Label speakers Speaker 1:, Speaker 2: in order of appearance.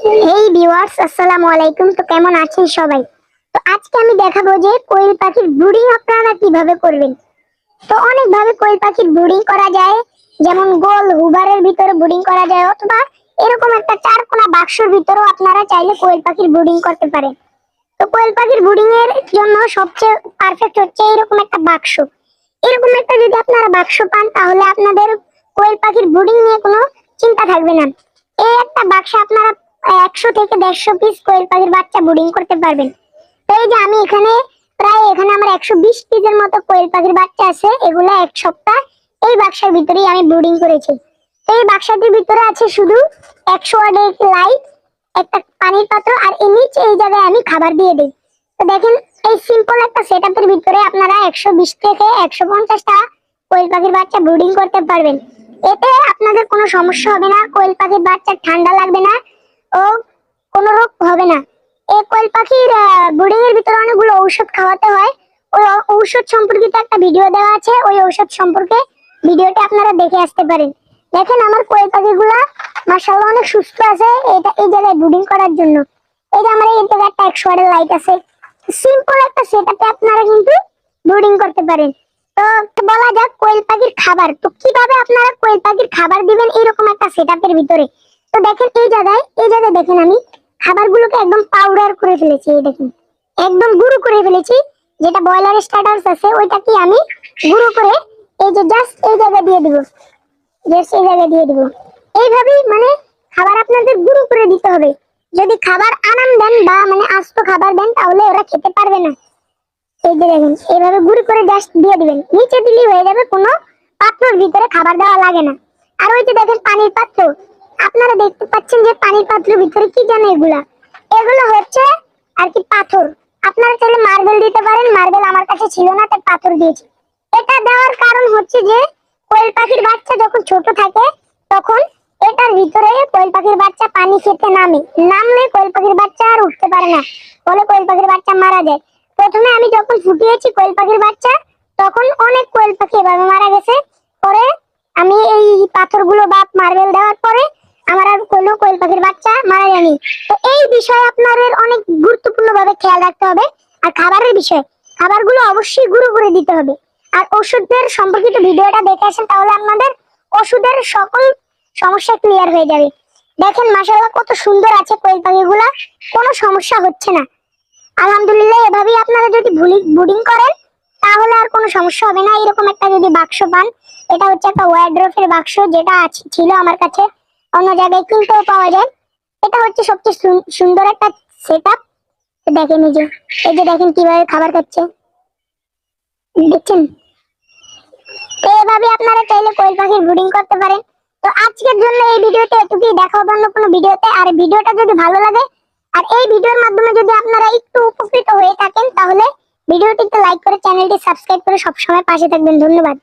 Speaker 1: হেই viewers, আসসালামু আলাইকুম। তো কেমন আছেন সবাই? তো আজকে আমি দেখাবো যে কোয়েল পাখির ব্রুডিং আপনারা কিভাবে করবেন। তো অনেক ভাবে কোয়েল পাখির ব্রুডিং করা যায়, যেমন গোল হুবারের ভিতরে ব্রুডিং করা যায়, অথবা এরকম একটা চারকোনা বাক্সের ভিতরেও আপনারা চাইলে কোয়েল পাখির ব্রুডিং করতে পারেন। তো কোয়েল পাখির ব্রুডিং এর জন্য সবচেয়ে পারফেক্ট হচ্ছে এরকম একটা বাক্স। এরকম একটা যদি আপনারা বাক্স পান, তাহলে আপনাদের কোয়েল পাখির ব্রুডিং নিয়ে কোনো চিন্তা থাকবে না। এই একটা বাক্সে আপনারা 100 থেকে 150 পিস কোয়েল পাখির বাচ্চা ব্রুডিং করতে পারবেন। তো এই যে আমি এখানে আমার 120 পিসের মতো কোয়েল পাখির বাচ্চা আছে। এগুলা এক সপ্তাহ এই বাক্সের ভিতরেই আমি ব্রুডিং করেছি। তো এই বাক্সটির ভিতরে আছে শুধু 100 ওয়াটের লাইট, একটা পানির পাত্র, আর এর নিচে এই জায়গায় আমি খাবার দিয়ে দিই। তো দেখেন, এই সিম্পল একটা সেটআপের ভিতরে আপনারা 120 থেকে 150টা কোয়েল পাখির বাচ্চা ব্রুডিং করতে পারবেন। এতে আপনাদের কোনো সমস্যা হবে না, কোয়েল পাখির বাচ্চা ঠান্ডা লাগবে না ও কোনো রোগ হবে না। এই কোয়েল পাখির ব্রুডিং এর ভিতরে অনেকগুলো ঔষধ খাওয়াতে হয়। ওই ঔষধ সম্পর্কিত একটা ভিডিও দেওয়া আছে, ওই ঔষধ সম্পর্কে ভিডিওটা আপনারা দেখে আসতে পারেন। দেখেন আমার কোয়েল পাখিগুলা মাশাআল্লাহ অনেক সুস্থ আছে এই জায়গায় ব্রুডিং করার জন্য। এই যে আমার এই জায়গায় একটা 100 ওয়াটের লাইট আছে। সিম্পল একটা সেটআপে আপনারা কিন্তু ব্রুডিং করতে পারেন। তো বলা যাক কোয়েল পাখির খাবার। তো কিভাবে আপনারা কোয়েল পাখির খাবার দিবেন এরকম একটা সেটআপের ভিতরে। তো দেখেন এই জায়গায় দেখেন আমি খাবারগুলোকে একদম পাউডার করে ফেলেছি। এই দেখেন একদম গুঁড়ো করে ফেলেছি। যেটা বয়লার স্টার্টার্স আছে ওইটাকে আমি গুঁড়ো করে এই যে জাস্ট এই জায়গায় দিয়ে দিব, জাস্ট এই জায়গায় দিয়ে দিব। এইভাবেই মানে খাবার আপনাদের গুঁড়ো করে দিতে হবে। যদি খাবার আনাম দেন বা মানে আস্ত খাবার দেন, তাহলে ওরা খেতে পারবে না। এই যে দেখেন এইভাবে গুঁড়ো করে জাস্ট দিয়ে দিবেন, নিচে দিলেই হয়ে যাবে, কোনো পাত্রের ভিতরে খাবার দেওয়া লাগে না। আর ওই যে দেখেন পানির পাত্র, আপনারা দেখতে পাচ্ছেন যে পানির পাত্রের ভিতরে কি জানো এগুলো হচ্ছে আর কি পাথর। আপনারা চাইলে মার্বেল দিতে পারেন, মার্বেল আমার কাছে ছিল না তাই পাথর দিয়েছি। এটা দেওয়ার কারণ হচ্ছে যে কোয়েল পাখির বাচ্চা যখন ছোট থাকে তখন এটার ভিতরে কোয়েল পাখির বাচ্চা পানি খেতে নামলে কোয়েল পাখির বাচ্চা আর উঠতে পারে না, ফলে কোয়েল পাখির বাচ্চা মারা যায়। প্রথমে আমি যখন ফুটিয়েছি কোয়েল পাখির বাচ্চা, তখন অনেক কোয়েল পাখি এভাবে মারা গেছে। পরে আমি এই পাথরগুলো বা মার্বেল দেওয়ার পরে আমার আর কোনো কোয়েল পাখির বাচ্চা মারা যায়নি। তো এই বিষয়ে আপনাদের অনেক গুরুত্বপূর্ণ ভাবে খেয়াল রাখতে হবে। আর খাবারের বিষয়, খাবারগুলো অবশ্যই গুঁড়ো করে দিতে হবে। আর ওষুধের সম্পর্কিত ভিডিওটা দেখে আসেন, তাহলে আপনাদের ওষুধের সকল সমস্যা ক্লিয়ার হয়ে যাবে। দেখেন মাশাআল্লাহ কত সুন্দর আছে কোয়েল পাখিগুলা, কোনো সমস্যা হচ্ছে না আলহামদুলিল্লাহ। এভাবেই আপনারা যদি ব্রুডিং করেন তাহলে আর কোনো সমস্যা হবে না। এরকম একটা যদি বাক্স পান, এটা হচ্ছে একটা ওয়ার্ড্রোফের বাক্স, যেটা ছিল আমার কাছে, অন্য জায়গায় কিনতেও পাওয়া যায়। এটা হচ্ছে সবচেয়ে সুন্দর একটা সেটআপ। দেখেন এই যে দেখেন কিভাবে খাবার খাচ্ছে, দেখছেন। তো এভাবে আপনারা চাইলে কোয়েল পাখির ব্রুডিং করতে পারেন। তো আজকের জন্য এই ভিডিওতে এটুকুই, দেখা হবে অন্য কোনো ভিডিওতে। আর ভিডিওটা যদি ভালো লাগে আর এই ভিডিওর মাধ্যমে যদি আপনারা একটু উপকৃত হয়ে থাকেন, তাহলে ভিডিওটিতে লাইক করে চ্যানেলটি সাবস্ক্রাইব করে সবসময় পাশে থাকবেন। ধন্যবাদ।